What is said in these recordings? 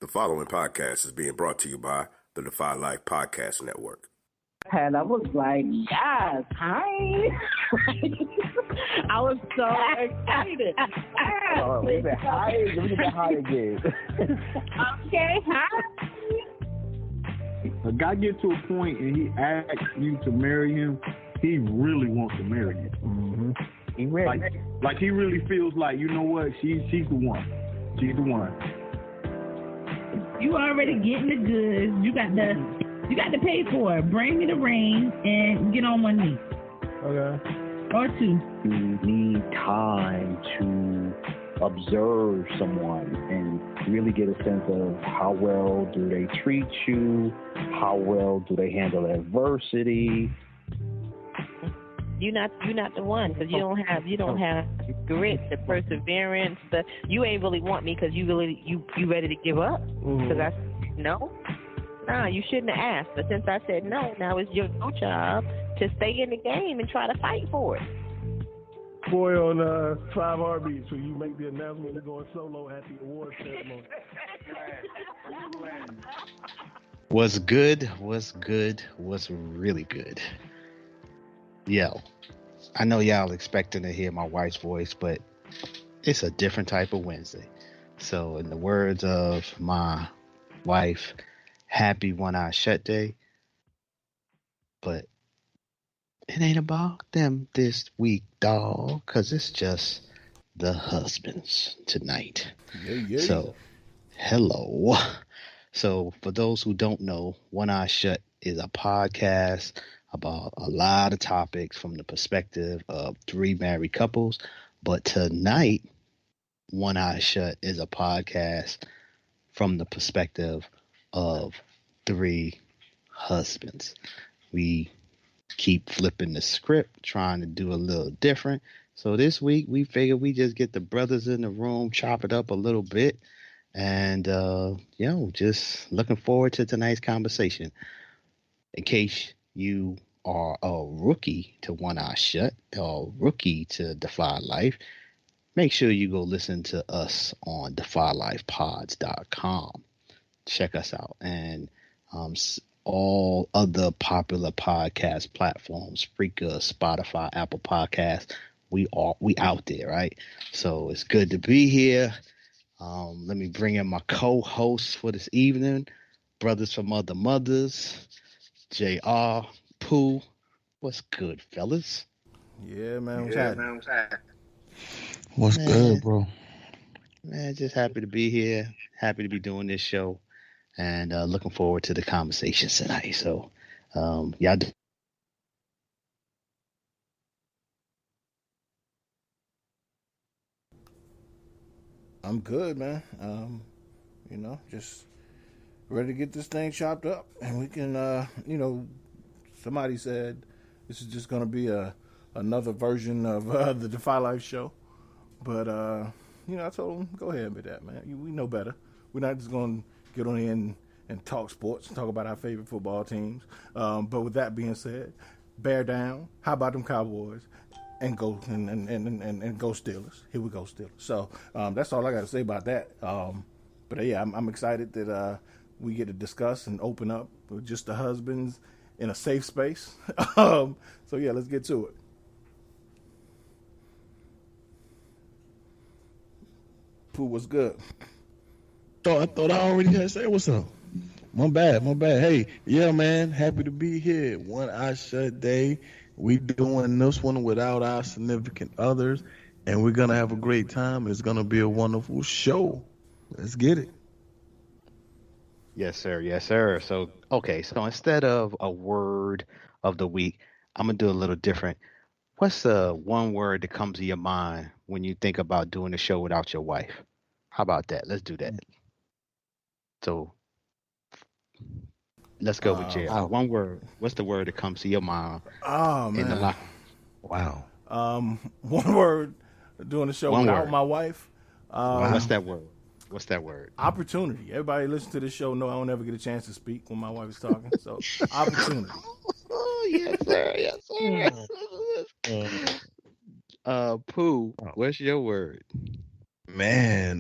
following podcast is being brought to you by the Defy Life Podcast Network. And I was like, yes, hi. I was so excited. Oh, we said hi. Let me get hi again. Okay, hi. A guy get to a point and he asks you to marry him, he really wants to marry you. Mm-hmm. He ready. Like he really feels like, you know what, she's the one. She's the one. You already getting the goods. You got to pay for it. Bring me the ring and get on one knee. Okay. Or two. You need time to observe someone and really get a sense of how well do they treat you, how well do they handle adversity. You're not the one because you don't have grit, the perseverance. You ain't really want me because you ready to give up. Because I said no. Nah, you shouldn't have asked. But since I said no, now it's your job to stay in the game and try to fight for it. Boy, on 5 Heartbeats, when you make the announcement you're going solo at the awards ceremony. What's good? What's good? What's really good? Yo, I know y'all expecting to hear my wife's voice, but it's a different type of Wednesday. So in the words of my wife, happy One Eye Shut Day. But it ain't about them this week, dawg, because it's just the husbands tonight. Yeah. So, hello. So for those who don't know, One Eye Shut is a podcast about a lot of topics from the perspective of 3 married couples. But tonight, One Eye Shut is a podcast from the perspective of 3 husbands. We keep flipping the script, trying to do a little different. So this week, we figured we just get the brothers in the room, chop it up a little bit. And, just looking forward to tonight's conversation. In case you are a rookie to One Eye Shut or rookie to Defy Life, make sure you go listen to us on defylifepods.com. Check us out. And all other popular podcast platforms, Spreaker, Spotify, Apple Podcasts, we out there, right? So it's good to be here. Let me bring in my co-hosts for this evening, brothers from other mothers, JR, Pooh. What's good, fellas? Yeah, man. What's good, bro? Man, just happy to be here. Happy to be doing this show. And looking forward to the conversation tonight. So, y'all do. I'm good, man. Just ready to get this thing chopped up. And we can, somebody said this is just going to be another version of the Defy Life show. But, I told them, go ahead with that, man. We know better. We're not just going to get on here and talk sports and talk about our favorite football teams. But with that being said, bear down. How about them Cowboys? And go and go Steelers. Here we go, Steelers. So that's all I got to say about that. But yeah, I'm excited that we get to discuss and open up with just the husbands in a safe space. So yeah, let's get to it. Pooh, what's good? I thought I already had to say what's up. My bad. Hey, yeah, man, happy to be here. One Eye Shut Day. We doing this one without our significant others, and we're gonna have a great time. It's gonna be a wonderful show. Let's get it. Yes, sir. Yes, sir. So instead of a word of the week, I'm gonna do a little different. What's the one word that comes to your mind when you think about doing a show without your wife? How about that? Let's do that. So let's go with JR. One word. What's the word that comes to your mind? Oh, man. In the line? Wow. One word, doing the show without my wife. What's that word? Opportunity. Everybody listen to this show know I don't ever get a chance to speak when my wife is talking. So, opportunity. Oh, yes, sir. Yes, sir. Pooh, what's your word? Man,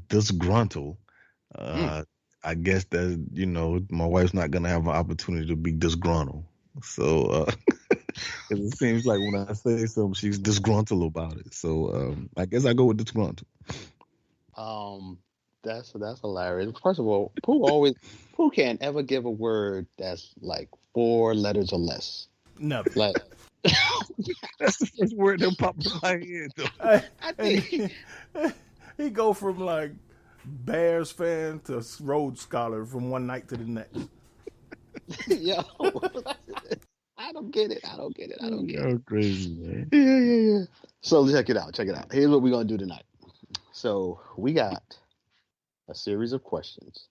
disgruntled. I guess that my wife's not gonna have an opportunity to be disgruntled. So 'cause it seems like when I say something, she's disgruntled about it. So I guess I go with disgruntled. That's hilarious. First of all, Pooh can't ever give a word that's like 4 letters or less. Never. Like That's the first word that popped in my head. Though. I think He go from like Bears fan to Rhodes Scholar from one night to the next. yo, I don't get it. You're crazy, man. Yeah. So check it out. Here's what we're gonna do tonight. So we got a series of questions.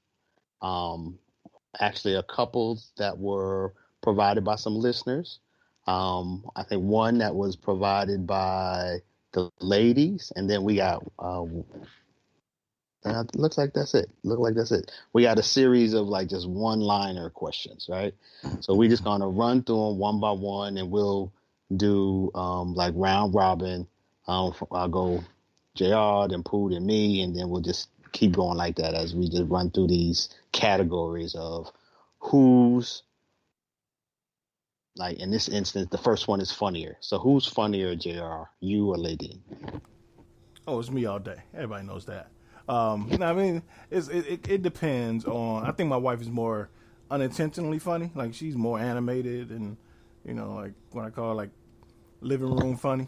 Actually, a couple that were provided by some listeners. I think one that was provided by the ladies, and then we got. Looks like that's it. We got a series of like just one-liner questions, right? So we're just gonna run through them one by one, and we'll do like round robin. I'll go JR, then Pooh, then me, and then we'll just keep going like that as we just run through these categories of who's, like in this instance, the first one is funnier. So who's funnier, JR, you or Ladine? Oh, it's me all day. Everybody knows that. I mean, it depends on. I think my wife is more unintentionally funny. Like she's more animated, and like what I call like living room funny.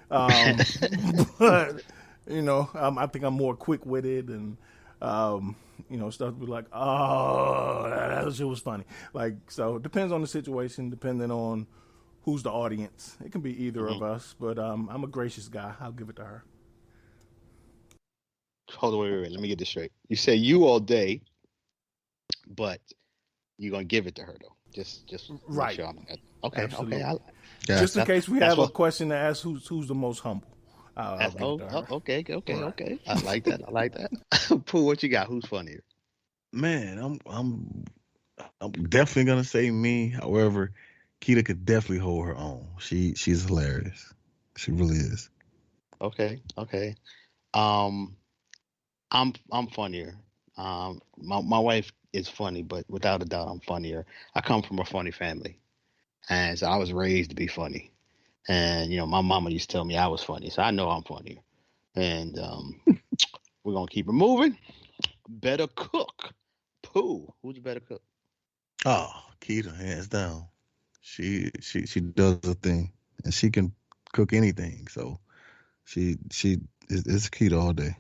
But I think I'm more quick witted, and stuff be like, oh, that shit was funny. Like so, it depends on the situation, depending on who's the audience. It can be either of us, but I'm a gracious guy. I'll give it to her. Hold on, wait. Let me get this straight. You say you all day, but you're gonna give it to her though. Just right. Sure okay. Absolutely. Okay. Just in case we have a question to ask, who's the most humble? Okay. I like that. Pooh, what you got? Who's funnier? Man, I'm definitely gonna say me. However, Keita could definitely hold her own. She's hilarious. She really is. Okay. I'm funnier. My wife is funny, but without a doubt, I'm funnier. I come from a funny family, and so I was raised to be funny. And my mama used to tell me I was funny, so I know I'm funnier. And we're gonna keep it moving. Better cook, Pooh. Who's the better cook? Oh, Keita, hands down. She does a thing, and she can cook anything. So it's Keita all day.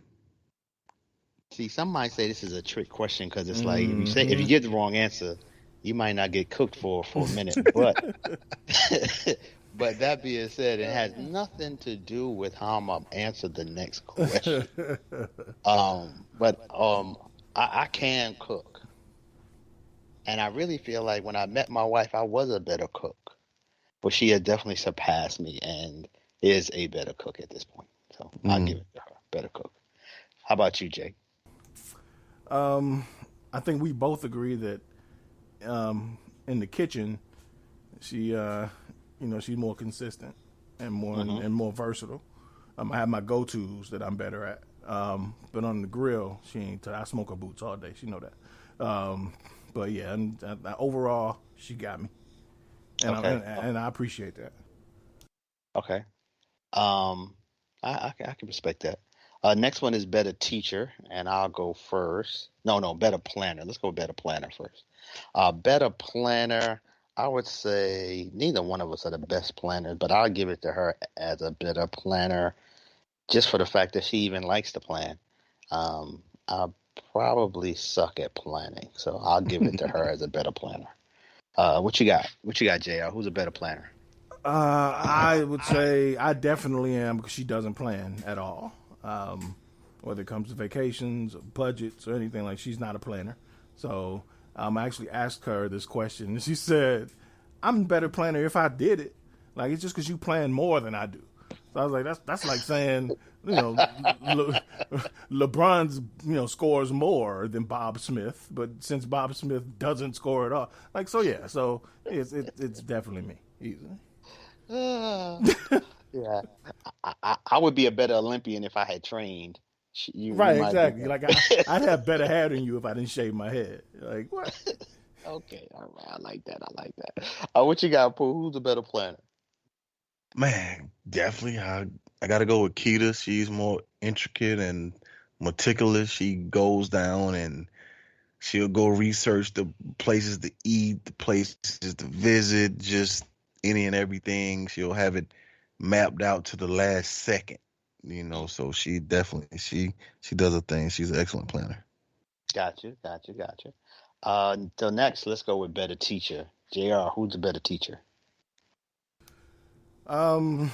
See, some might say this is a trick question because it's like if you get the wrong answer, you might not get cooked for a minute. But but that being said, it has nothing to do with how I'm gonna answer the next question. I can cook, and I really feel like when I met my wife, I was a better cook, but she had definitely surpassed me and is a better cook at this point. So I'll give it to her, better cook. How about you, Jay? I think we both agree that in the kitchen, she's more consistent and more versatile. I have my go-tos that I'm better at. But on the grill, she ain't. I smoke her boots all day. She know that. But yeah, and overall, she got me, and I appreciate that. Okay. I can respect that. Next one is better teacher, and I'll go first. No, better planner. Let's go better planner first. Better planner, I would say neither one of us are the best planners, but I'll give it to her as a better planner just for the fact that she even likes to plan. I probably suck at planning, so I'll give it to her as a better planner. What you got? JR? Who's a better planner? I would say I definitely am because she doesn't plan at all. Whether it comes to vacations, or budgets, or anything, like she's not a planner. So I actually asked her this question, and she said, "I'm a better planner if I did it. Like it's just because you plan more than I do." So I was like, "That's like saying, LeBron's scores more than Bob Smith, but since Bob Smith doesn't score at all, like so yeah, so it's definitely me easily." Yeah, I would be a better Olympian if I had trained. You Right, might be exactly. right. Like I'd have better hair than you if I didn't shave my head. Like what? Okay, all right. I like that. I like that. What you got, Pooh? Who's a better planner? Man, definitely. I got to go with Keita. She's more intricate and meticulous. She goes down and she'll go research the places to eat, the places to visit, just any and everything. She'll have it mapped out to the last second. So she definitely she does a thing. She's an excellent planner. Gotcha. So next, let's go with better teacher. JR, who's a better teacher? Um,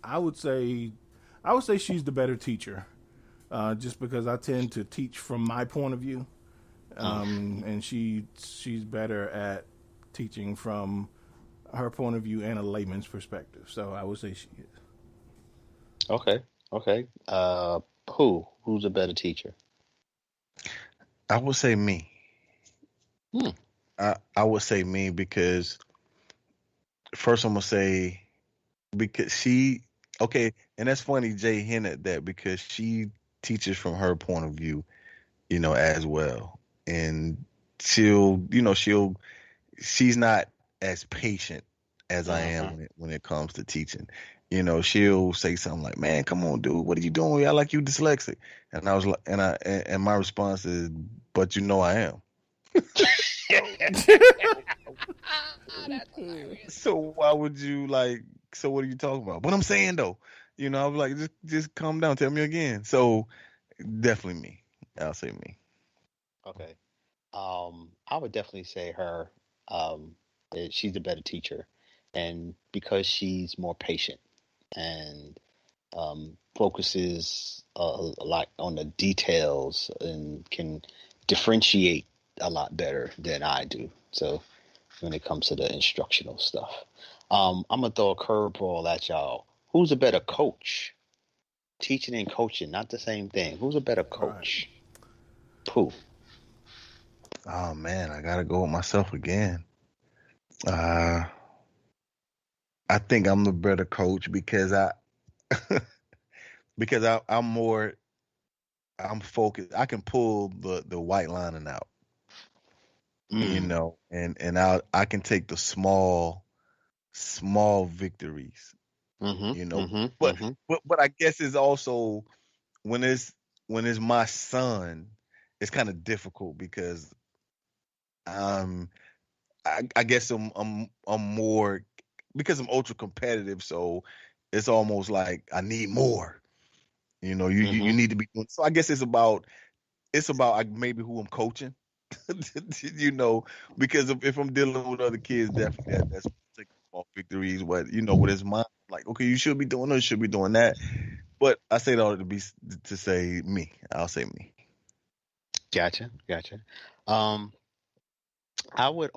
I would say, she's the better teacher, just because I tend to teach from my point of view, and she's better at teaching from her point of view and a layman's perspective. So I would say she is. Okay. Who's a better teacher? I would say me. Hmm. I would say me because first I'm gonna say because and that's funny Jay hinted at that because she teaches from her point of view, as well. And she's not as patient as I am when it comes to teaching. She'll say something like, "Man, come on, dude, what are you doing? I like you dyslexic." And I was like, and my response is, "But I am." So why would you like? So what are you talking about? What I'm saying though, I was like, just calm down. Tell me again. So definitely me. I'll say me. Okay. I would definitely say her. She's a better teacher, and because she's more patient and focuses a lot on the details and can differentiate a lot better than I do. So when it comes to the instructional stuff, I'm gonna throw a curveball at y'all. Who's a better coach? Teaching and coaching, not the same thing. Who's a better Right. coach? Pooh. Oh man, I gotta go with myself again. Uh, I think I'm the better coach because I'm focused. I can pull the white lining out, and I can take the small victories, but I guess it's also when it's my son, it's kind of difficult because I guess I'm more because I'm ultra competitive, so it's almost like I need more. You need to be doing. So I guess it's about like maybe who I'm coaching. Because if I'm dealing with other kids, definitely that's taking small victories. But when it's mine, like okay, you should be doing this, you should be doing that. But I say that to say me. I'll say me. Gotcha. Um, I would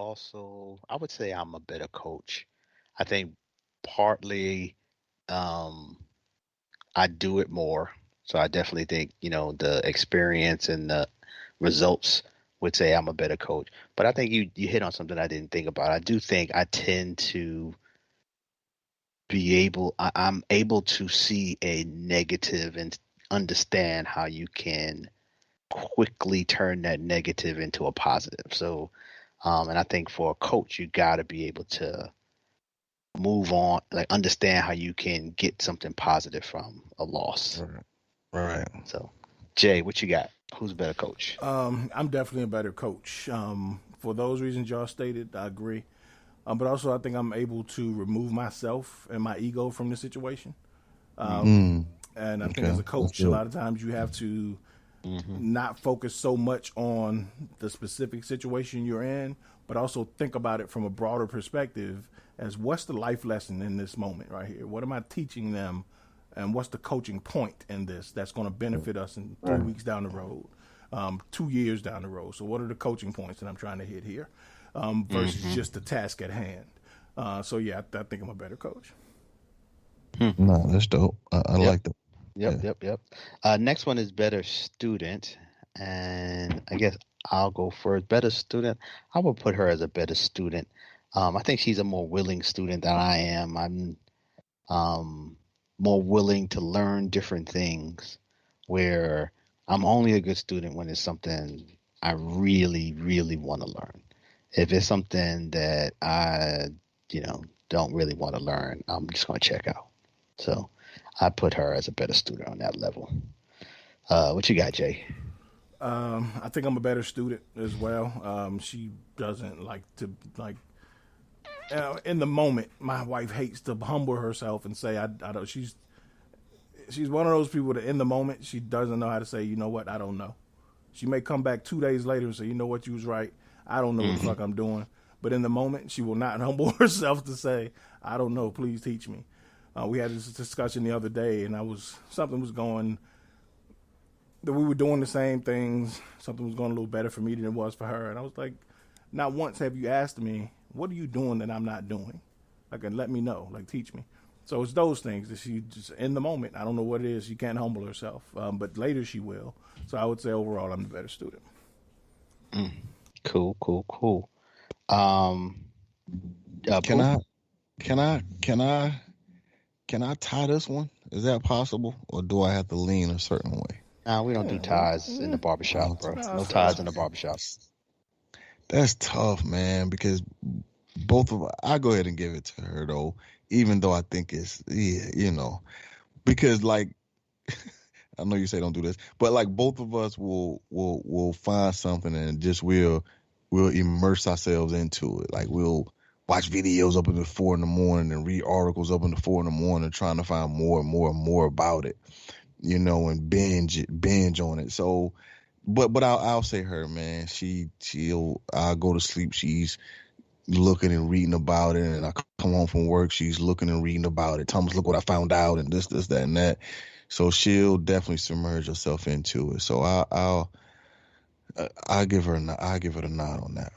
say I'm a better coach. I think partly, um, I do it more. So I definitely think, the experience and the results would say I'm a better coach. But I think you hit on something I didn't think about. I do think I tend to I'm able to see a negative and understand how you can quickly turn that negative into a positive. So, and I think for a coach, you got to be able to move on, like understand how you can get something positive from a loss. Right. So, Jay, what you got? Who's a better coach? I'm definitely a better coach. For those reasons y'all stated, I agree. But also, I think I'm able to remove myself and my ego from the situation. And I think as a coach, a lot of times you have to not focus so much on the specific situation you're in, but also think about it from a broader perspective as what's the life lesson in this moment right here? What am I teaching them? And what's the coaching point in this that's going to benefit us in 3 weeks down the road, 2 years down the road? So what are the coaching points that I'm trying to hit here versus just the task at hand? So, yeah, I think I'm a better coach. No, that's dope. I like that. Yep. Next one is better student. And I guess I'll go first. Better student. I would put her as a better student. I think she's a more willing student than I am. I'm more willing to learn different things where I'm only a good student when it's something I really, really want to learn. If it's something that I, don't really want to learn, I'm just going to check out. So I put her as a better student on that level. What you got, Jay? I think I'm a better student as well. She doesn't like to in the moment. My wife hates to humble herself and say I don't. She's one of those people that in the moment she doesn't know how to say, you know what, I don't know. She may come back 2 days later and say, you know what, you was right. I don't know what the fuck I'm doing. But in the moment, she will not humble herself to say, I don't know, please teach me. We had this discussion the other day, and something was going, that we were doing the same things. Something was going a little better for me than it was for her. And I was like, not once have you asked me, what are you doing that I'm not doing? Like, and let me know, like, teach me. So it's those things that she just, in the moment, I don't know what it is. She can't humble herself, but later she will. So I would say overall, I'm the better student. Cool. Can I tie this one? Is that possible, or do I have to lean a certain way? Nah, we don't do ties in the barbershop, bro. No ties in the barbershop. That's tough, man, because I go ahead and give it to her, though, even though I think it's, because, like, I know you say don't do this, but, like, both of us will find something and just we'll immerse ourselves into it. Like, we'll watch videos up until 4 a.m. and read articles up until 4 a.m. trying to find more and more and more about it, and binge on it. So, but I'll say her, man. I'll go to sleep. She's looking and reading about it, and I come home from work. She's looking and reading about it. Thomas, look what I found out, and this, that, and that. So she'll definitely submerge herself into it. So I'll give her the nod on that.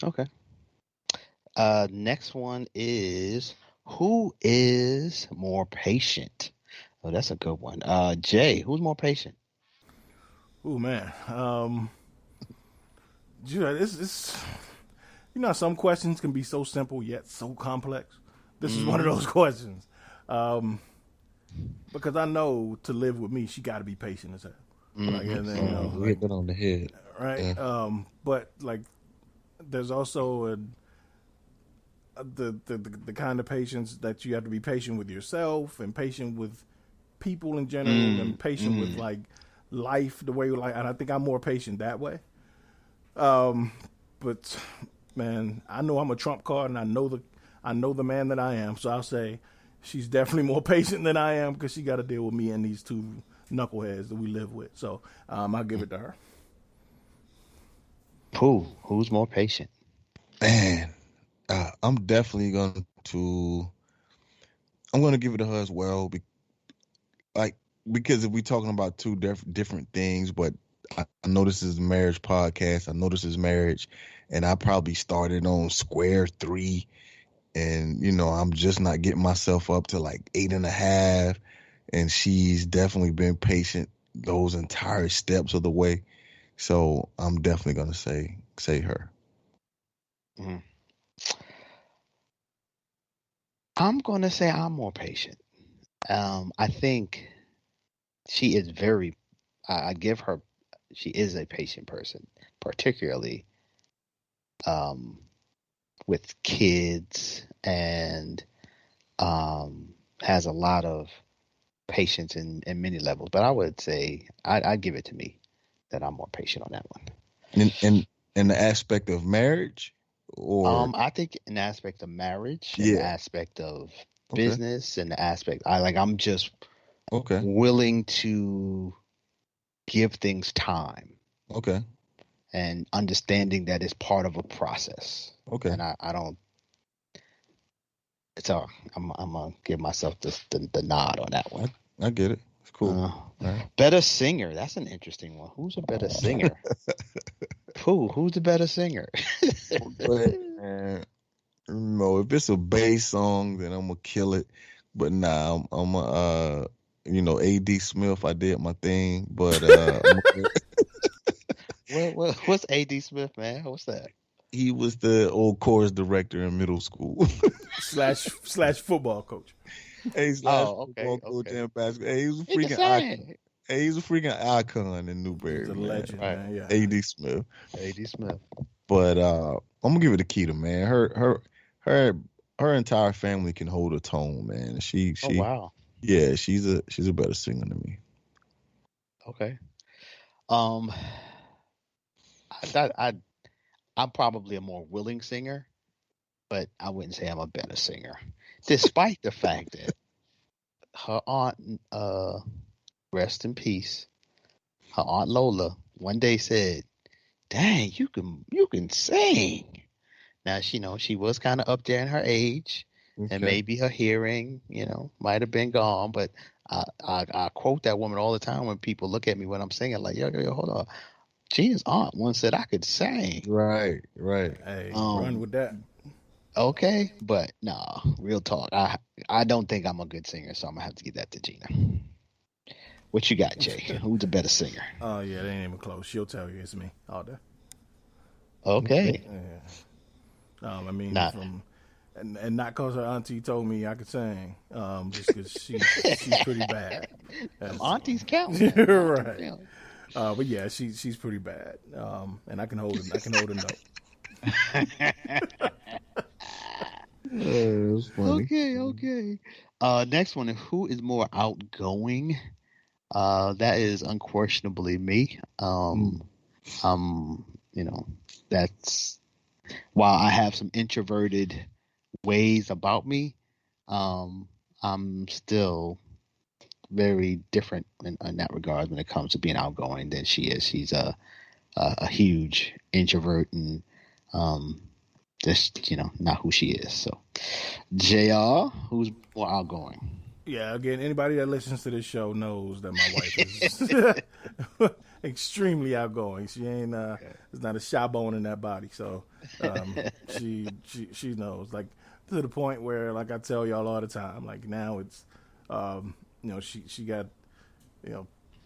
Okay. Next one is, who is more patient? Oh, that's a good one. Jay, who's more patient? Oh man, it's some questions can be so simple yet so complex. This is one of those questions, because I know to live with me, she got to be patient as hell. Like, and then, hit that on the head, right? Yeah. But like, there's also the kind of patience that you have to be patient with yourself and patient with people in general and patient with like life the way you like. And I think I'm more patient that way. But man, I know I'm a trump card, and I know the man that I am. So I'll say she's definitely more patient than I am, because she got to deal with me and these two knuckleheads that we live with. So I'll give it to her. Who's more patient? Man, I'm definitely going to give it to her as well. Because if we're talking about two different things, but I know this is a marriage podcast. I know this is marriage, and I probably started on square 3, and I'm just not getting myself up to like 8.5, and she's definitely been patient those entire steps of the way. So I'm definitely gonna say her. Mm-hmm. I'm gonna say I'm more patient. I think she is very. I give her. She is a patient person, particularly with kids, and has a lot of patience in many levels. But I would say I'd give it to me that I'm more patient on that one. In the aspect of marriage, or I think in the aspect of marriage, in the aspect of business, and the aspect I'm just willing to give things time. Okay. And understanding that it's part of a process. Okay. And I don't. It's all. I'm gonna give myself the nod on that one. I get it. It's cool. Right. Better singer. That's an interesting one. Who's a better singer? Who's the better singer? If it's a bass song, then I'm gonna kill it. But nah, I'm A.D. Smith. I did my thing, but what's A.D. Smith, man? What's that? He was the old chorus director in middle school slash football coach. Hey, slash Oh, okay, football coach okay. and basketball. Hey, It's the same. he's a freaking icon in He's Newberry, a man. legend, Right. man. Yeah. AD Smith. A.D. Smith. But I'm gonna give it to Keita, man. Her entire family can hold a tone, man. Oh wow. Yeah, she's a better singer than me. Okay. Um, I'm probably a more willing singer, but I wouldn't say I'm a better singer, despite the fact that her aunt, rest in peace, her aunt Lola, one day said, "Dang, you can sing." Now she was kind of up there in her age, and Okay. maybe her hearing, might have been gone. But I quote that woman all the time when people look at me when I'm singing, like, yo, hold on. Gina's aunt once said I could sing. Right. Hey, run with that. Okay, but no, real talk. I don't think I'm a good singer, so I'm gonna have to give that to Gina. What you got, Jay? Who's the better singer? Oh yeah, they ain't even close. She'll tell you it's me all day. Okay. Yeah. I mean, Nah. and not because her auntie told me I could sing, just because she's pretty bad. Aunties count. Right. Yeah. But yeah, she's pretty bad. And I can hold a note. It's funny. Okay. Next one. Who is more outgoing? That is unquestionably me. That's while I have some introverted ways about me, I'm still very different in that regard when it comes to being outgoing than she is. She's a huge introvert and just not who she is. So, JR, who's more outgoing? Yeah, again, anybody that listens to this show knows that my wife is extremely outgoing. She ain't there's not a shy bone in that body. So she knows, like, to the point where, like, I tell y'all all the time, like, now it's she got,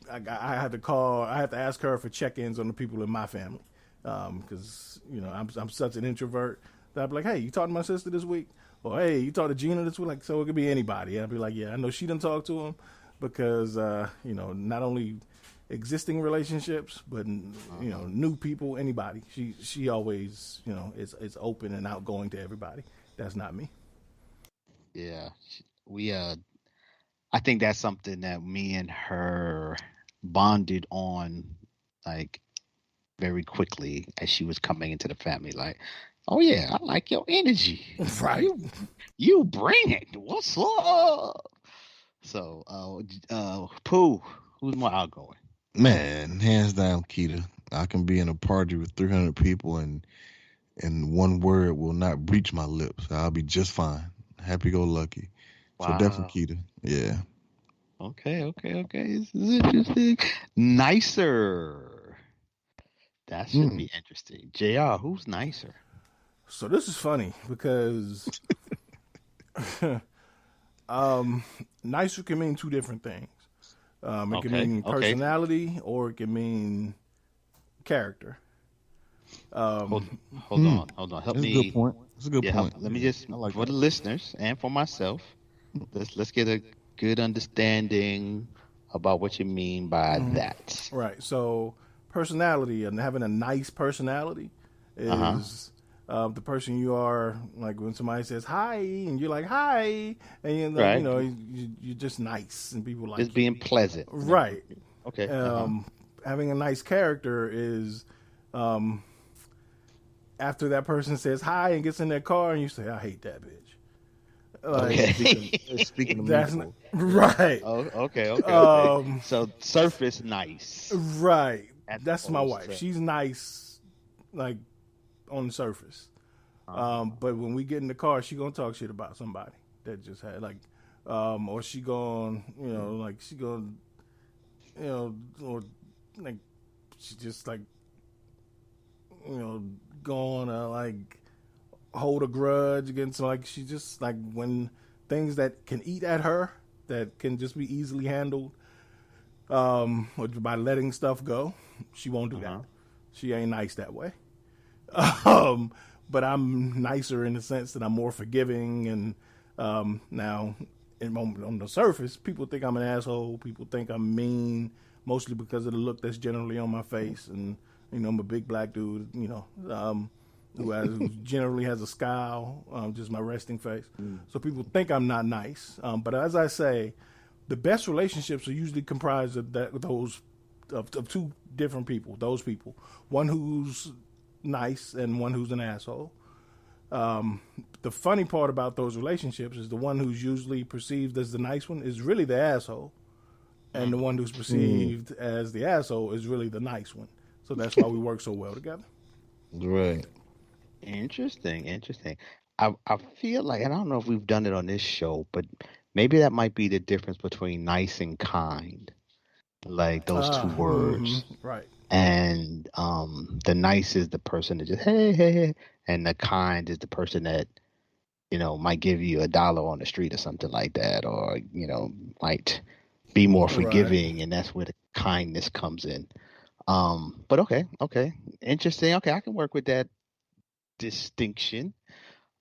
I have to ask her for check-ins on the people in my family, because I'm such an introvert that I'd be like, hey, you talked to my sister this week? Or, hey, you talked to Gina this week? Like, so it could be anybody. I'd be like, yeah, I know she done talked to him, because not only existing relationships, but new people, anybody. She always is open and outgoing to everybody. That's not me. Yeah, I think that's something that me and her bonded on, like, very quickly as she was coming into the family. Like, oh yeah, I like your energy. Right. You bring it. What's up? So, Pooh, who's more outgoing? Man, hands down, Keita. I can be in a party with 300 people and one word will not breach my lips. I'll be just fine. Happy go lucky. Wow. So definitely Keita. Yeah. Okay. This is interesting. Nicer. That should be interesting. JR, who's nicer? So this is funny because nicer can mean two different things. It can mean personality or it can mean character. Hold on. Help That's me. a good point. That's a good point. Let me just, for the listeners and for myself, let's get a good understanding about what you mean by that. Right. So personality and having a nice personality is the person you are. Like when somebody says hi and you're like hi, and you're just nice and people like just being pleasant. Right. Okay. Having a nice character is after that person says hi and gets in their car and you say, I hate that bitch. Speaking of that's mutual. right. Oh, okay. So surface nice. Right. That's my wife. She's nice, like, on the surface. But when we get in the car, she gonna talk shit about somebody that just had, like, or she gonna, or like, she just, like, gonna, like, hold a grudge against, like, she just, like, when things that can eat at her, that can just be easily handled, or by letting stuff go, she won't do that. She ain't nice that way. But I'm nicer in the sense that I'm more forgiving, and now on the surface, people think I'm an asshole. People think I'm mean, mostly because of the look that's generally on my face, and I'm a big black dude, who generally has a scowl, just my resting face. So people think I'm not nice. But as I say, the best relationships are usually comprised of those two different people. Those people, one who's nice and one who's an asshole. The funny part about those relationships is the one who's usually perceived as the nice one is really the asshole, and the one who's perceived as the asshole is really the nice one. So that's why we work so well together. Right. Interesting. I feel like, and I don't know if we've done it on this show, but maybe that might be the difference between nice and kind, like those two words. Right. And the nice is the person that just hey, and the kind is the person that might give you $1 on the street or something like that, or might be more forgiving, and that's where the kindness comes in. But okay, interesting. Okay, I can work with that distinction.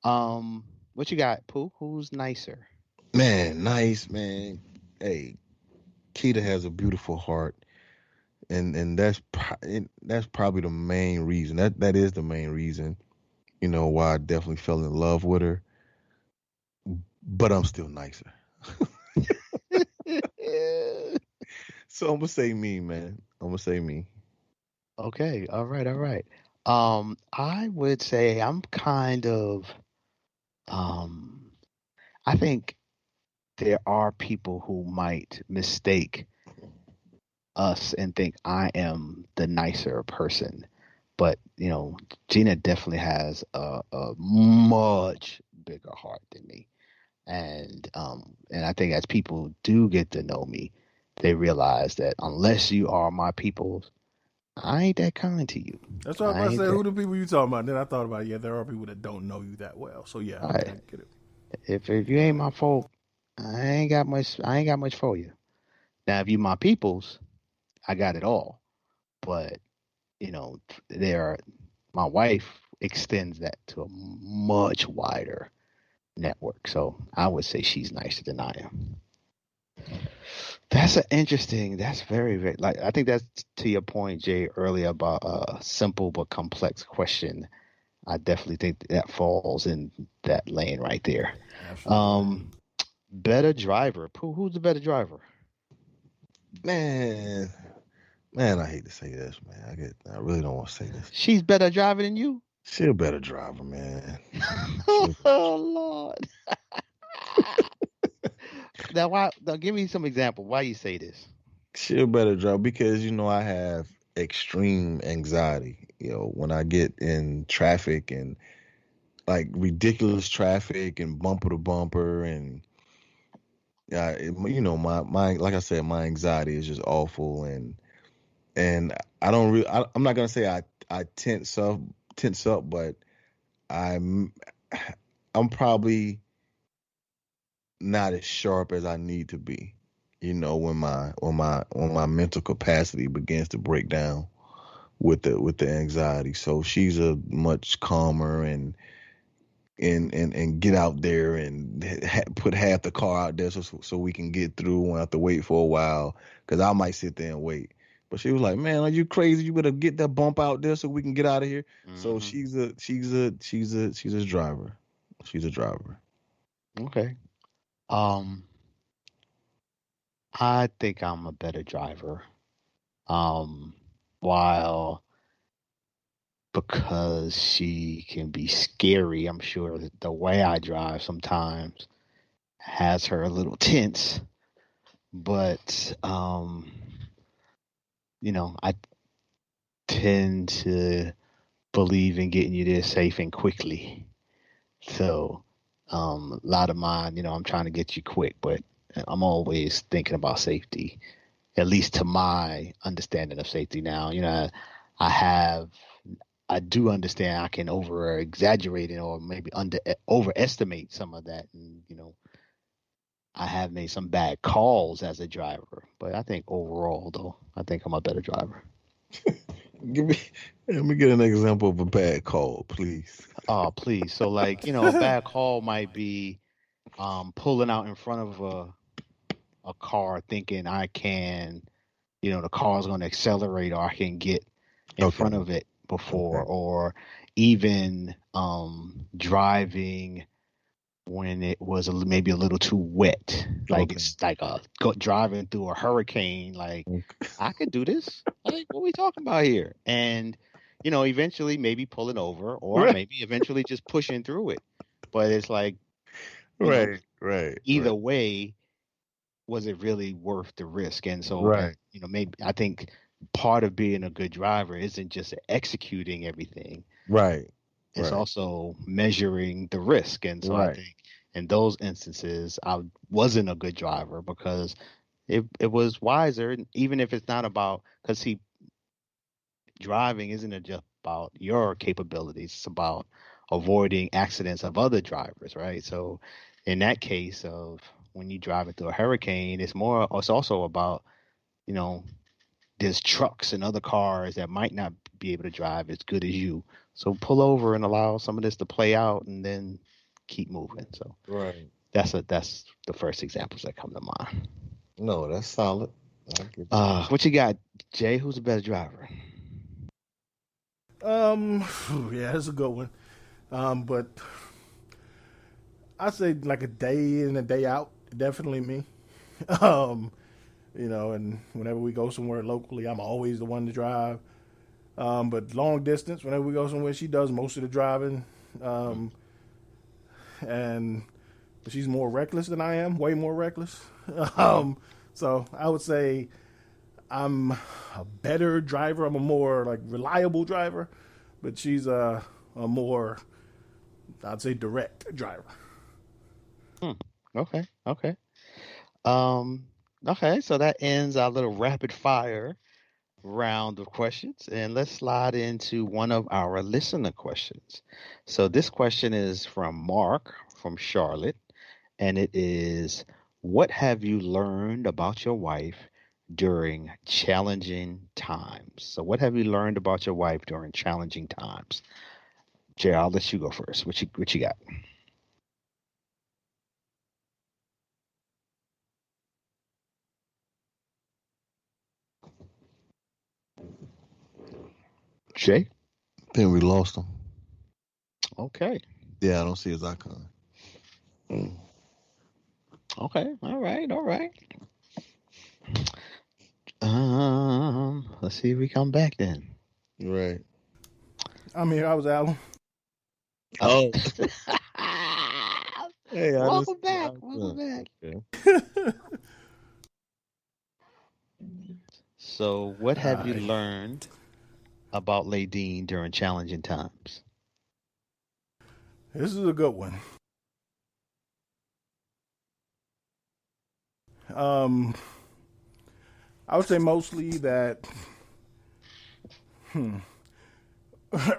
What you got, Pooh? Who's nicer? Man, nice, man. Hey, Keita has a beautiful heart, and that's probably the main reason. That is the main reason, why I definitely fell in love with her. But I'm still nicer. So I'm gonna say me, man. I'm gonna say me. Okay, all right. I would say I'm kind of I think there are people who might mistake us and think I am the nicer person. But, Gina definitely has a much bigger heart than me. And I think as people do get to know me, they realize that unless you are my people's, I ain't that kind to you. That's what I was about to say. Who the people you talking about? Then I thought about there are people that don't know you that well. So yeah, I get it. If you ain't my folk, I ain't got much for you. Now if you my people's, I got it all. But my wife extends that to a much wider network. So I would say she's nicer than I am. That's very, very, I think that's to your point, Jay, earlier about a simple but complex question. I definitely think that falls in that lane right there. Absolutely. Better driver. Who's the better driver? Man, I hate to say this, man. I really don't want to say this. She's better driver than you? She's a better driver, man. Oh, Lord. Now, give me some example. Why you say this? She's a better driver because, I have extreme anxiety. When I get in traffic and like ridiculous traffic and bumper to bumper and my like I said, my anxiety is just awful, and I don't really. I'm not gonna say I tense up, but I'm probably not as sharp as I need to be. When my mental capacity begins to break down with the anxiety. So she's a much calmer and get out there and put half the car out there so we can get through. We don't have to wait for a while because I might sit there and wait. But she was like, "Man, are you crazy? You better get that bump out there so we can get out of here." Mm-hmm. So she's a driver. She's a driver. Okay. I think I'm a better driver. Because she can be scary, I'm sure that the way I drive sometimes has her a little tense. But, I tend to believe in getting you there safe and quickly. So, a lot of mine, I'm trying to get you quick, but I'm always thinking about safety, at least to my understanding of safety now. I do understand I can over exaggerate it or maybe overestimate some of that. And, I have made some bad calls as a driver, but I think overall though, I think I'm a better driver. Let me get an example of a bad call, please. Oh, please. So a bad call might be, pulling out in front of a car thinking I can, the car's going to accelerate or I can get in front of it before, or even driving when it was maybe a little too wet, like it's like driving through a hurricane. Like I could do this. Like what are we talking about here? And eventually maybe pulling over, or maybe eventually just pushing through it. But it's like, either way, was it really worth the risk? And so, maybe I think part of being a good driver isn't just executing everything. It's also measuring the risk. And so I think in those instances, I wasn't a good driver because it was wiser, even if it's not about, because driving isn't just about your capabilities. It's about avoiding accidents of other drivers, right? So in that case of when you drive it through a hurricane, it's also about, there's trucks and other cars that might not be able to drive as good as you. So pull over and allow some of this to play out and then keep moving. So that's the first examples that come to mind. No, that's solid. What you got, Jay? Who's the best driver? Yeah, it's a good one. But I'd say like a day in a day out, definitely me. And whenever we go somewhere locally, I'm always the one to drive. But long distance, whenever we go somewhere, she does most of the driving. And she's more reckless than I am, way more reckless. So I would say I'm a better driver. I'm a more reliable driver, but she's a more, I'd say, direct driver. Okay. Okay, so that ends our little rapid fire round of questions, and let's slide into one of our listener questions. So this question is from Mark from Charlotte, and it is, what have you learned about your wife during challenging times? So what have you learned about your wife during challenging times? Jay, I'll let you go first. What you got? Jay? I think we lost him. Okay. Yeah, I don't see his icon. Okay. All right. Let's see if we come back then. Right. I'm here. I was Alvin. Oh. Hey, welcome back. Yeah. So, what have you learned about Ladine during challenging times? This is a good one. I would say mostly that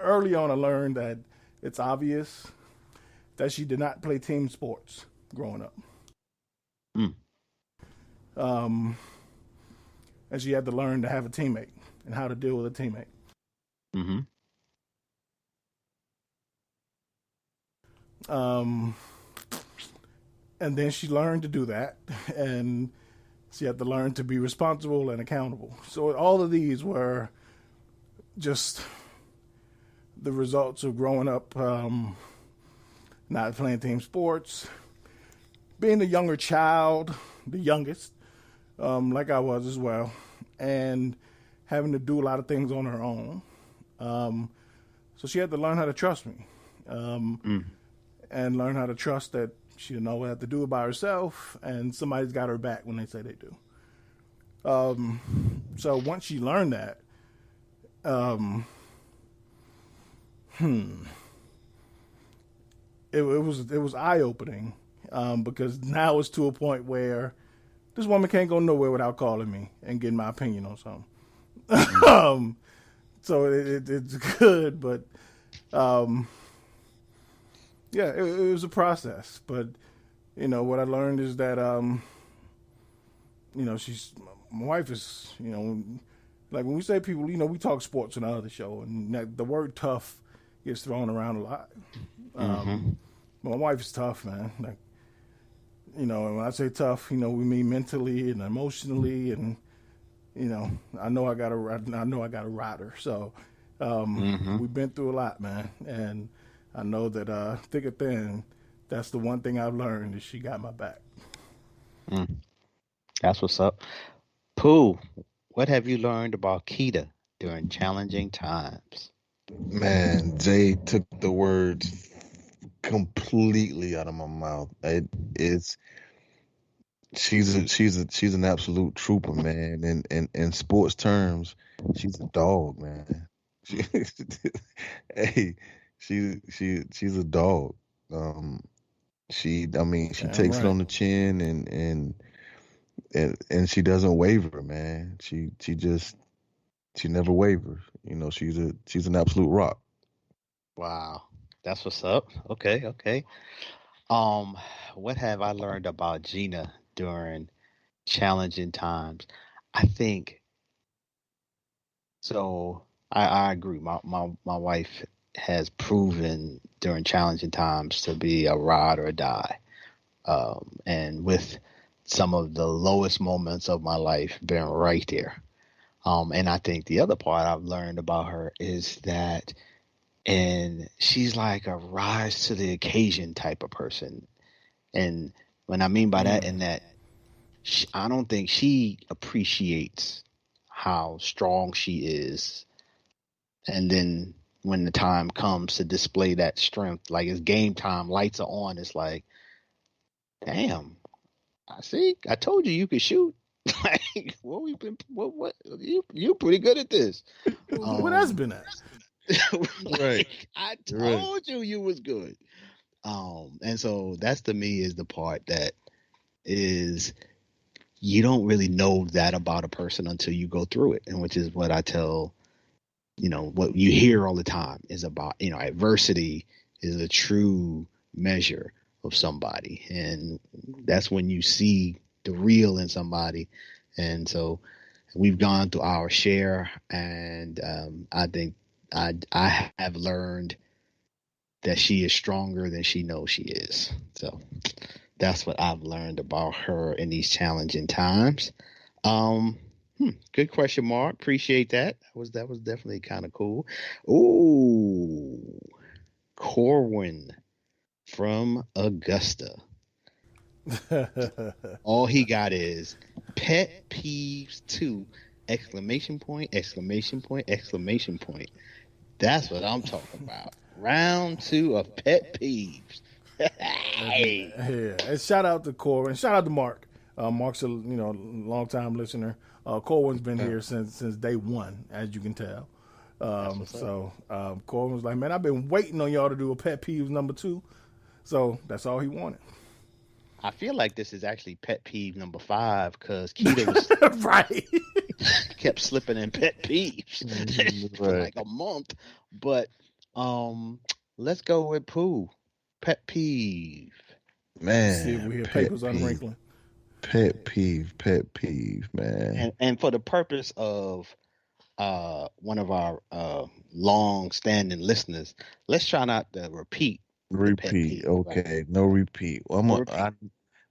early on I learned that it's obvious that she did not play team sports growing up. And she had to learn to have a teammate and how to deal with a teammate. And then she learned to do that, and she had to learn to be responsible and accountable. So all of these were just the results of growing up, not playing team sports, being the younger child, the youngest, like I was as well, and having to do a lot of things on her own. So she had to learn how to trust me, and learn how to trust that she didn't always have to do it by herself, and somebody's got her back when they say they do. So once she learned that, it was eye-opening, because now it's to a point where this woman can't go nowhere without calling me and getting my opinion on something. So it's good, but yeah, it was a process. But what I learned is that my wife is, like when we say people, we talk sports on the other show, and the word tough gets thrown around a lot. But my wife is tough, man. Like, And when I say tough, we mean mentally and emotionally, and I know I got a rider. So we've been through a lot, man, and I know that thick or thin, that's the one thing I've learned is she got my back. That's what's up. Pooh, what have you learned about Keita during challenging times? Man, Jay took the words completely out of my mouth. She's an absolute trooper, man. And in sports terms, she's a dog, man. Hey, she's a dog. She Damn takes it on right. the chin and she doesn't waver, man. She never wavers. She's an absolute rock. Wow, that's what's up. Okay. What have I learned about Gina during challenging times? I think so. I agree. My wife has proven during challenging times to be a ride or die. And with some of the lowest moments of my life been right there. And I think the other part I've learned about her is that, and she's like a rise to the occasion type of person. And when I mean by that, in that I don't think she appreciates how strong she is. And then when the time comes to display that strength, like it's game time, lights are on, it's like, damn, I see. I told you could shoot. Like, what? You pretty good at this. What has been at? Like, I Right. told you was good. And so that's to me is the part that is you don't really know that about a person until you go through it, and which is what I tell. What you hear all the time is about adversity is a true measure of somebody, and that's when you see the real in somebody. And so we've gone through our share, and I think I have learned that she is stronger than she knows she is. So that's what I've learned about her in these challenging times. Good question, Mark. Appreciate that. That was definitely kind of cool. Ooh, Corwin from Augusta. All he got is pet peeves 2! Exclamation point! Exclamation point! Exclamation point! That's what I'm talking about. Round 2 of pet peeves. Hey. Yeah, and shout out to Corwin. Shout out to Mark. Mark's a long time listener. Corwin's been here since day one, as you can tell. Corwin was like, "Man, I've been waiting on y'all to do a pet peeves number 2." So that's all he wanted. I feel like this is actually pet peeve number 5 because Keita was right. kept slipping in pet peeves for like a month. But let's go with Pooh. Pet peeve. Man, See if we hear papers unwrinkling. Pet peeve, man. And for the purpose of one of our long-standing listeners, let's try not to repeat. Repeat, okay? Right? No repeat. Well,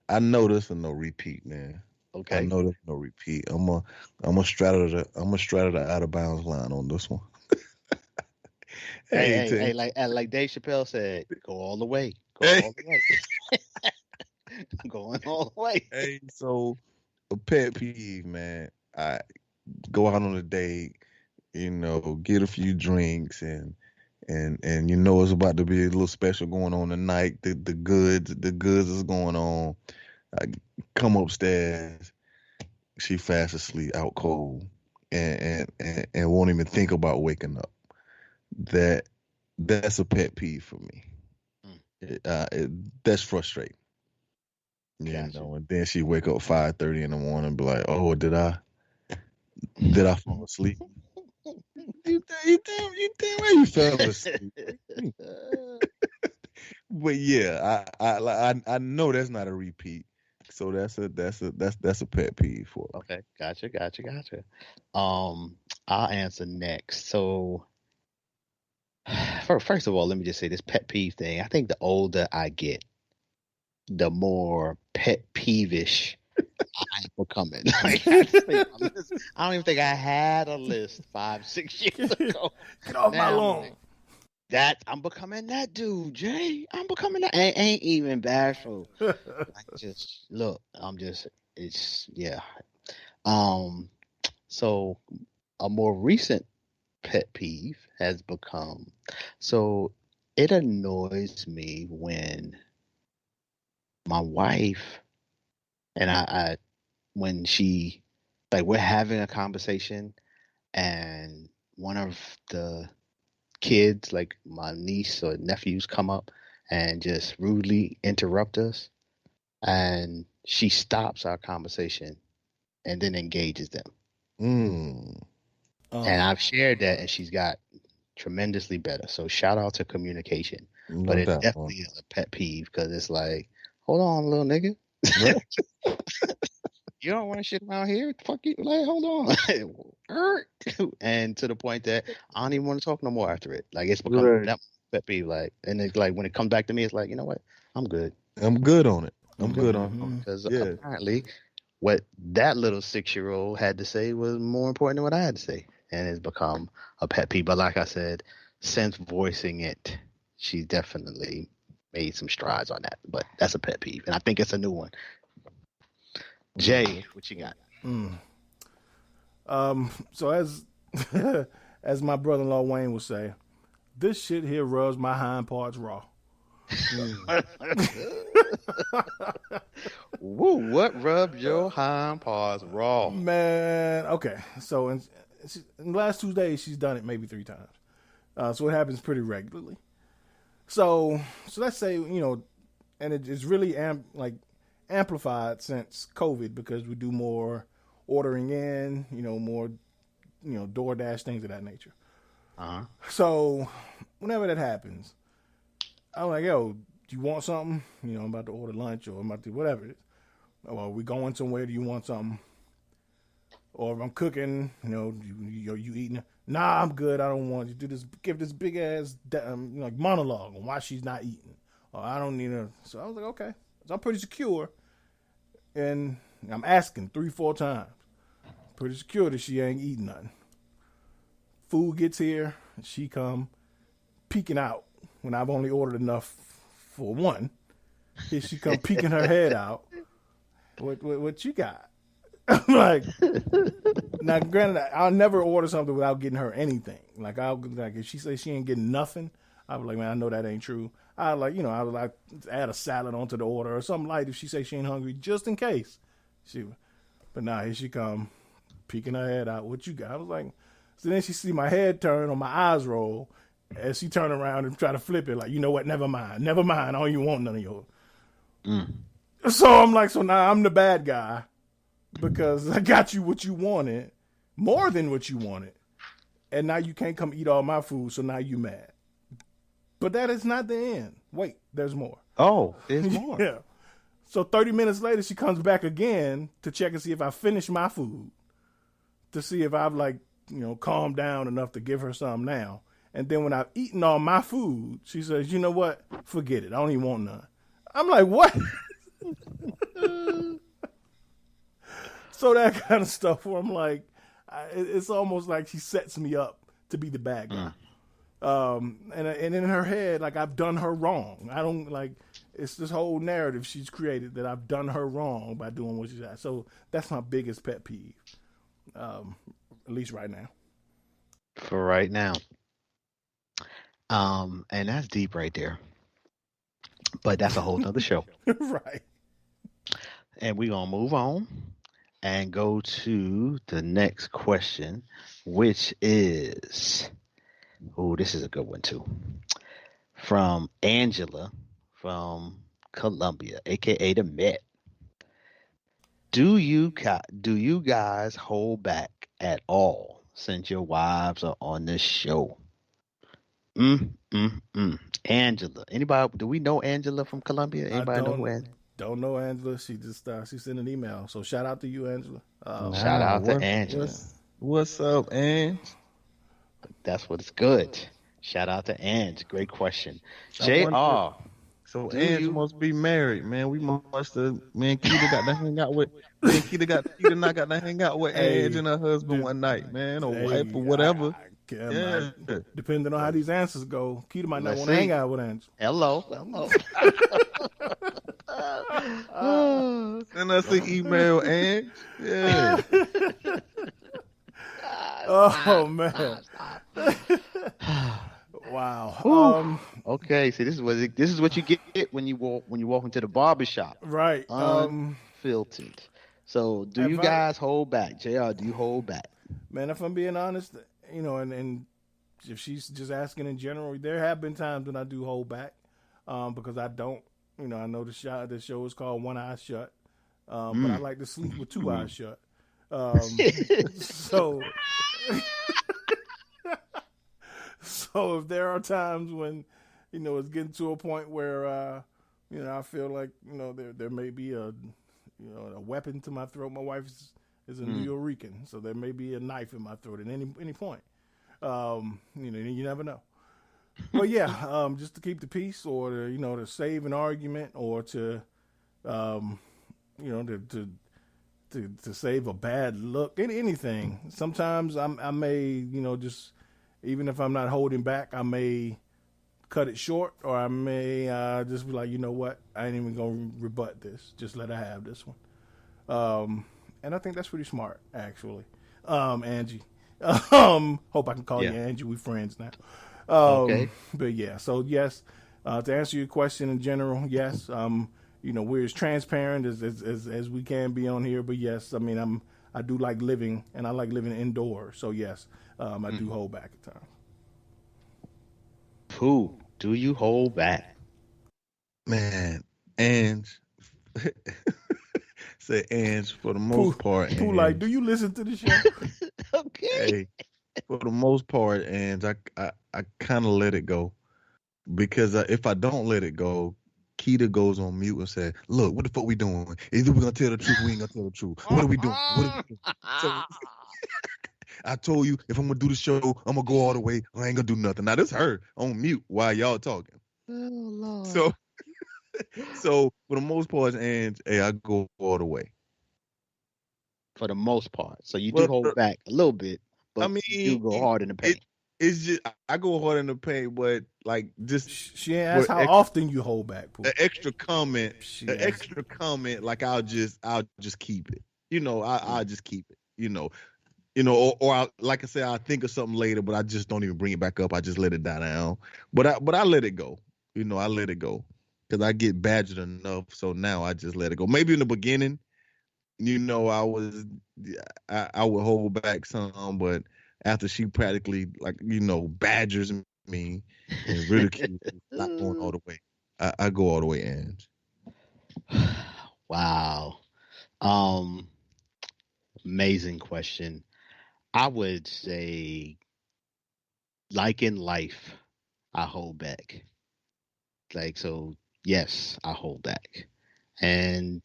I know this and no repeat, man. Okay. I know this no repeat. I'm a straddle the out of bounds line on this one. hey, like Dave Chappelle said, go all the way. All the way. Going all the way. Hey, so a pet peeve, man. I go out on a date, get a few drinks and it's about to be a little special going on tonight. The goods is going on. I come upstairs, she fast asleep, out cold, and won't even think about waking up. That's a pet peeve for me. That's frustrating. And then she wake up 5:30 in the morning and be like, "Oh, did I fall asleep?" You think where you fell asleep? But yeah, I know that's not a repeat. So that's a pet peeve for me. Okay, gotcha. I'll answer next. So first of all, let me just say this pet peeve thing. I think the older I get, the more pet peevish I'm becoming. Like, I don't even think I had a list 5-6 years ago. Get off my Now, lawn. I'm becoming that dude, Jay. I'm becoming that. Ain't even bashful. It's yeah. So a more recent pet peeve has become, so it annoys me when my wife and I when she, like, we're having a conversation and one of the kids, like my niece or nephews, come up and just rudely interrupt us, and she stops our conversation and then engages them. And I've shared that, and she's got tremendously better. So shout out to communication. But it definitely is a pet peeve, because it's like, hold on, little nigga. You don't want to shit around here? Fuck you. Like, hold on. And to the point that I don't even want to talk no more after it. Like, it's become that pet peeve. Like, and it's like, when it comes back to me, it's like, you know what? I'm good. I'm good on it. I'm good on it. Because apparently what that little 6-year-old had to say was more important than what I had to say. And it's become a pet peeve. But like I said, since voicing it, she's definitely made some strides on that. But that's a pet peeve. And I think it's a new one. Jay, what you got? So as as my brother-in-law Wayne would say, this shit here rubs my hind parts raw. Woo, what rubbed your hind parts raw? Man, okay. So in the last 2 days, she's done it maybe 3 times. So it happens pretty regularly. So let's say, and it's really amplified since COVID, because we do more ordering in, more, DoorDash, things of that nature. So whenever that happens, I'm like, yo, do you want something? I'm about to order lunch, or I'm about to do whatever it is. Or are we going somewhere? Do you want something? Or if I'm cooking, you eating? Nah, I'm good. I don't want you to do this. Give this big ass monologue on why she's not eating. Or I don't need her. So I was like, okay. So I'm pretty secure, and I'm asking 3-4 times. Pretty secure that she ain't eating nothing. Food gets here, and she come peeking out when I've only ordered enough for one. Here she come peeking her head out. What you got? I'm like, now granted, I'll never order something without getting her anything. Like, if she says she ain't getting nothing, I'll be like, man, I know that ain't true. I would add a salad onto the order or something light if she says she ain't hungry, just in case. But now here she come peeking her head out. What you got? I was like, so then she see my head turn or my eyes roll as she turn around and try to flip it. Like, you know what? Never mind. I don't even want none of yours. So I'm like, so now I'm the bad guy, because I got you what you wanted, more than what you wanted, and now you can't come eat all my food, so now you mad. But that is not the end. Wait, there's more. Oh, there's more. Yeah. So 30 minutes later, she comes back again to check and see if I finished my food, to see if I've calmed down enough to give her some now. And then when I've eaten all my food, she says, you know what? Forget it. I don't even want none. I'm like, what? So that kind of stuff where I'm like, it's almost like she sets me up to be the bad guy. And in her head, like, I've done her wrong. I don't it's this whole narrative she's created that I've done her wrong by doing what she's at. So that's my biggest pet peeve, at least right now. For right now. And that's deep right there. But that's a whole nother show. Right. And we're going to move on and go to the next question, which is, this is a good one too. From Angela from Columbia, aka the Met. Do you guys hold back at all since your wives are on this show? Angela. Anybody? Do we know Angela from Columbia? Anybody know who Angela? Don't know Angela. She just she sent an email. So shout out to you, Angela. Shout out to Angela. What's up, Ange? That's what's good. Shout out to Ange. Great question. JR. So Do Ange you? must be married, man. We must have, man. Keita got to hang out with, man. Keita and I got to hang out with Ange Hey, and her husband d- one night, man, or wife or hey, whatever. I, Yeah. depending on how these answers go, Keita might not Let's want to hang see. out with Ange. Hello. Send us an email, Ange. Yeah. Oh man. Wow. Whew. Okay, see, this is what you get when you walk into the barber shop. Right. Unfiltered. So, do you guys hold back? JR, do you hold back? Man, if I'm being honest, and if she's just asking in general, there have been times when I do hold back, because I don't, I know the show is called One Eye Shut, but I like to sleep with two eyes shut. So, so if there are times when, it's getting to a point where, I feel like, there may be a weapon to my throat. My wife is a New Yorican, so there may be a knife in my throat at any point. You never know. But yeah, just to keep the peace, or to save an argument, or to to save a bad look, anything. Sometimes I may, just, even if I'm not holding back, I may cut it short, or I may just be like, you know what, I ain't even gonna rebut this. Just let her have this one. And I think that's pretty smart, actually. Angie. Hope I can call you Angie. We friends now. Okay. But yeah, so yes, to answer your question in general, yes, we're as transparent as we can be on here. But yes, I mean, I do like living, and I like living indoors. So yes, I do hold back at times. Who do you hold back? Man, Ange. Say Ange for the most part. Who like, do you listen to the show? Okay. Hey, for the most part, Ange, I kind of let it go, because if I don't let it go, Keita goes on mute and says, "Look, what the fuck we doing? Either we gonna tell the truth, or we ain't gonna tell the truth. What are we doing? So I told you, if I'm gonna do the show, I'm gonna go all the way. I ain't gonna do nothing. Now this her on mute while y'all talking. Oh Lord. So for the most part, Ange, hey, I go all the way. For the most part, so you do hold back a little bit, but I mean, you go hard in the paint. It's just I go hard in the paint, but like just she ain't asked how often you hold back. Pooh. An extra comment, like I'll just keep it. I'll just keep it. Or like I said, I'll think of something later, but I just don't even bring it back up. I just let it die down. But I let it go. I let it go because I get badgered enough. So now I just let it go. Maybe in the beginning, I would hold back some, but after she practically badgers me and ridicules me, not going all the way. I go all the way, Ange. Wow. Amazing question. I would say, like in life, I hold back. So yes, I hold back. And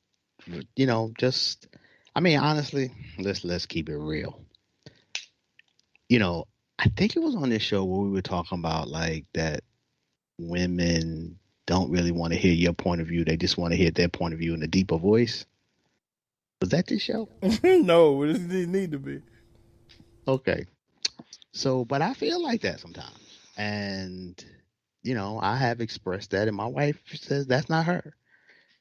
honestly, let's keep it real. I think it was on this show where we were talking about that women don't really want to hear your point of view. They just want to hear their point of view in a deeper voice. Was that this show? No, it didn't need to be. Okay. So, but I feel like that sometimes. And, I have expressed that, and my wife says that's not her.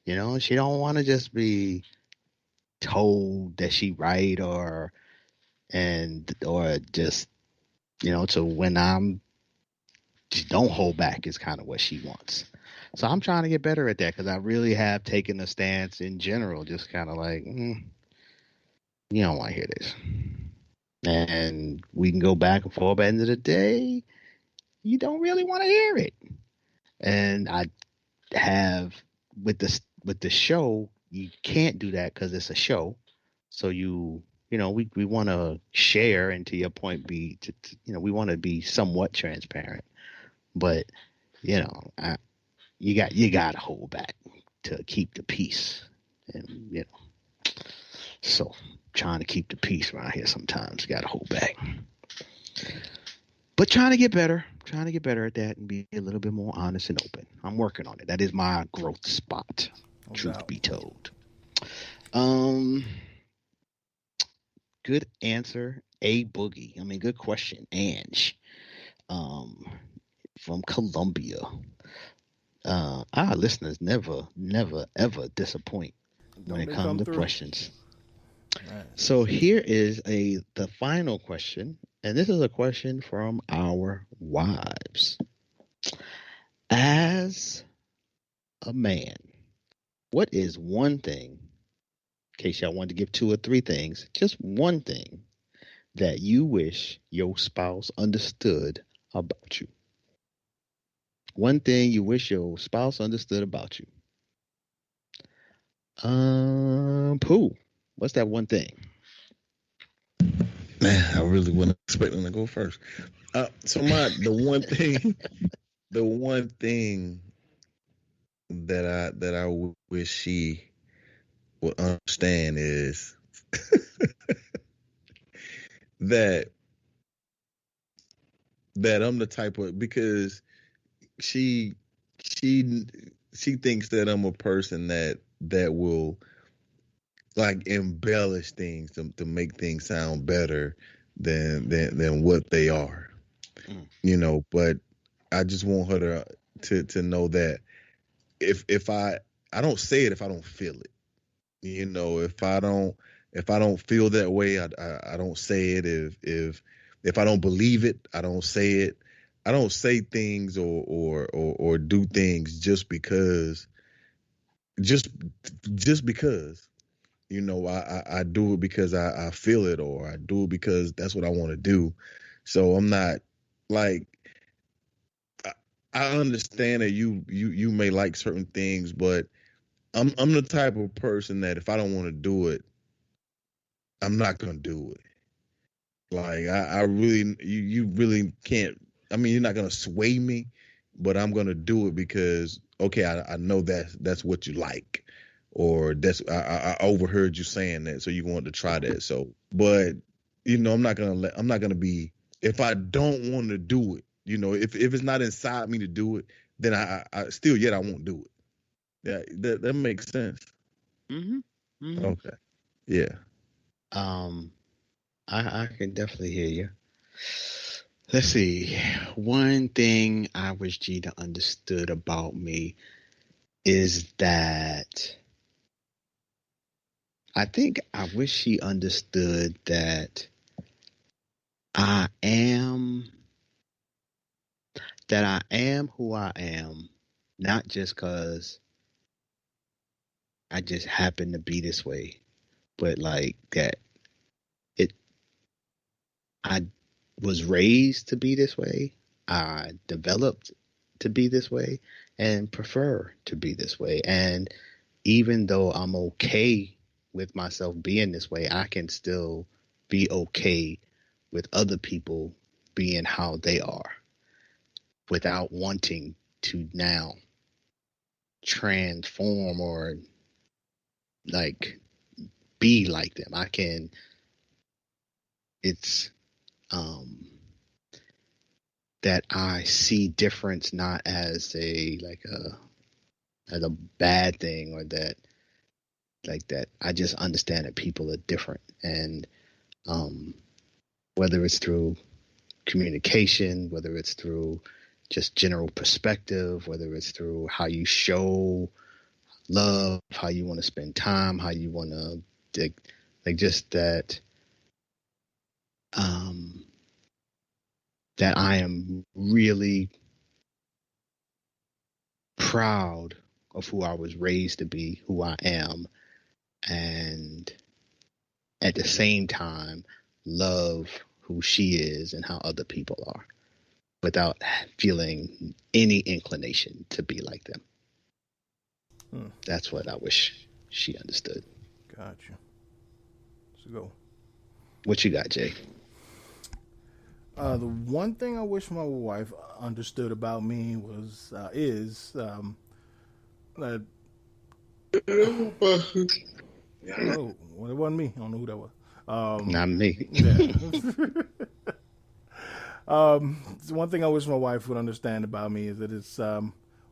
She don't want to just be told that she right or just, so when I'm just don't hold back is kind of what she wants. So I'm trying to get better at that because I really have taken a stance in general, just kind of like, you don't want to hear this. And we can go back and forth. At the end of the day, you don't really want to hear it. And I have with the show, you can't do that because it's a show. So we want to share, and to your point, we want to be somewhat transparent. But you got to hold back to keep the peace, and so trying to keep the peace around here sometimes got to hold back. But trying to get better, trying to get better at that and be a little bit more honest and open. I'm working on it. That is my growth spot, truth be told. Good answer, A Boogie. I mean, good question, Ange. From Colombia. Our listeners never, ever disappoint when it comes to questions. Nice. So here is the final question, and this is a question from our wives. As a man, what is one thing, in case y'all wanted to give 2 or 3 things, just one thing that you wish your spouse understood about you? One thing you wish your spouse understood about you. Pooh, what's that one thing? Man, I really wasn't expecting to go first. So the one thing that I wish she would understand is that I'm the type of, because she thinks that I'm a person that will like embellish things to make things sound better than what they are. You know, but I just want her to know that if I don't say it if I don't feel it. You know, if I don't feel that way, I don't say it. If I don't believe it, I don't say it. I don't say things or do things just because. Just because, you know, I do it because I feel it, or I do it because that's what I want to do. So I'm not like, I understand that you may like certain things, but I'm the type of person that if I don't want to do it, I'm not gonna do it. Like I really, you really can't. I mean, you're not gonna sway me, but I'm gonna do it because okay, I know that's what you like, or that's I overheard you saying that, so you want to try that. So, but you know, I'm not gonna be, if I don't want to do it. You know, if it's not inside me to do it, then I still yet I won't do it. Yeah, that makes sense. Mm-hmm. Okay. Yeah. I can definitely hear you. Let's see. One thing I wish Gina understood about me is that I think I wish she understood that I am who I am, not just because I just happen to be this way, but like that I was raised to be this way. I developed to be this way and prefer to be this way. And even though I'm okay with myself being this way, I can still be okay with other people being how they are without wanting to now transform or like be like them. It's that I see difference not as a bad thing, or that I just understand that people are different, and whether it's through communication, whether it's through just general perspective, whether it's through how you show love, how you want to spend time, how you want to just that that I am really proud of who I was raised to be, who I am, and at the same time love who she is and how other people are without feeling any inclination to be like them. That's what I wish she understood. Gotcha. Let's go. What you got, Jay? The one thing I wish my wife understood about me is that. Oh, well, it wasn't me. I don't know who that was. Not me. Yeah. One thing I wish my wife would understand about me is that it's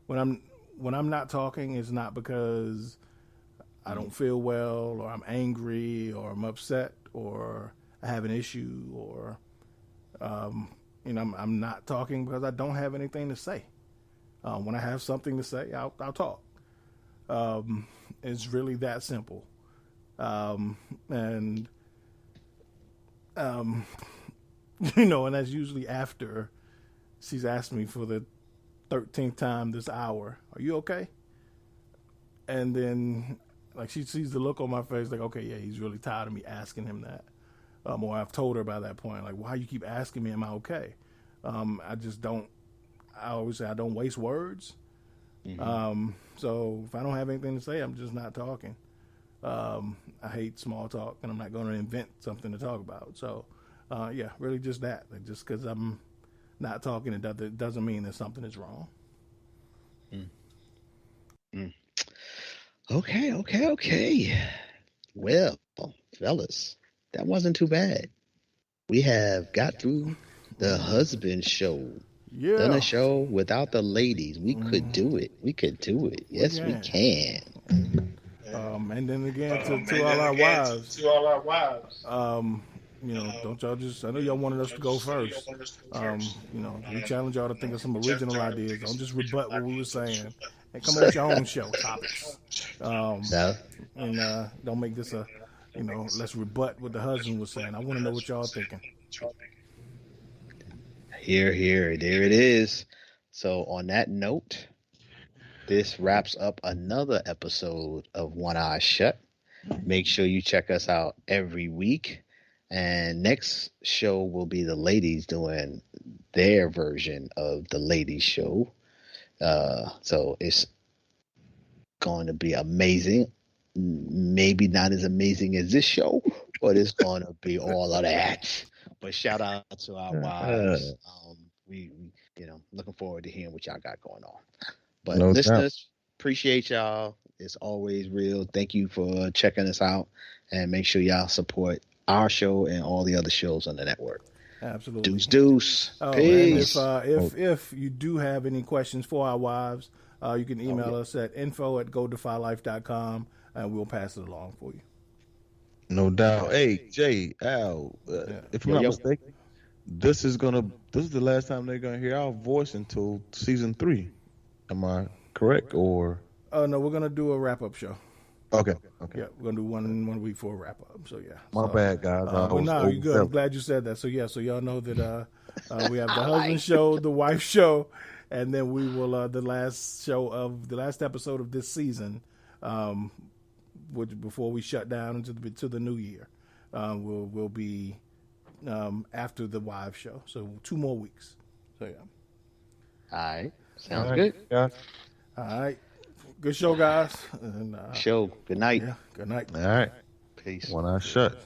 when I'm not talking, it's not because I don't feel well or I'm angry or I'm upset or I have an issue or I'm not talking because I don't have anything to say. When I have something to say, I'll talk. It's really that simple. And that's usually after she's asked me for the 13th time this hour, are you okay? And then, like, she sees the look on my face, like, okay, yeah, he's really tired of me asking him that. Or I've told her by that point, like, why you keep asking me, am I okay? I always say I don't waste words. Mm-hmm. So if I don't have anything to say, I'm just not talking. I hate small talk, and I'm not going to invent something to talk about. So, really just that. Like, just because I'm not talking, it doesn't mean that something is wrong. Okay. Well, fellas, that wasn't too bad. We have got through the husband show. Yeah. Done a show without the ladies. We could do it. Yes, we can. And then again, to all our wives. Don't y'all I know y'all wanted us to go first. We challenge y'all to think of some original ideas. Don't just rebut what we were saying. And come up with your own show topics. And don't make this let's rebut what the husband was saying. I want to know what y'all thinking. Here, there it is. So on that note, this wraps up another episode of One Eye Shut. Make sure you check us out every week. And next show will be the ladies doing their version of the ladies show. So it's going to be amazing. Maybe not as amazing as this show, but it's going to be all of that. But shout out to our wives. We looking forward to hearing what y'all got going on. But listeners, appreciate y'all. It's always real. Thank you for checking us out, and make sure y'all support our show and all the other shows on the network. Absolutely. Deuce. Peace. And if you do have any questions for our wives, you can email us at info@godefylife.com, and we'll pass it along for you. No doubt. Hey, Jay, Al, if I'm not mistaken, this is the last time they're gonna hear our voice until season 3. Am I correct? Or no, we're gonna do a wrap-up show. Okay. Yeah, we're gonna do one week for a wrap-up. So yeah. My bad, guys. No, you're good. I'm glad you said that. So yeah, so y'all know that we have the husband show, the wife show, and then we will the last episode of this season, before we shut down to the new year, will be after the wife show. So 2 more weeks. So yeah. All right. Sounds good. Yeah. All right. Good show, guys. And, Good night. Yeah. Good night. All right. Peace. One eye shut.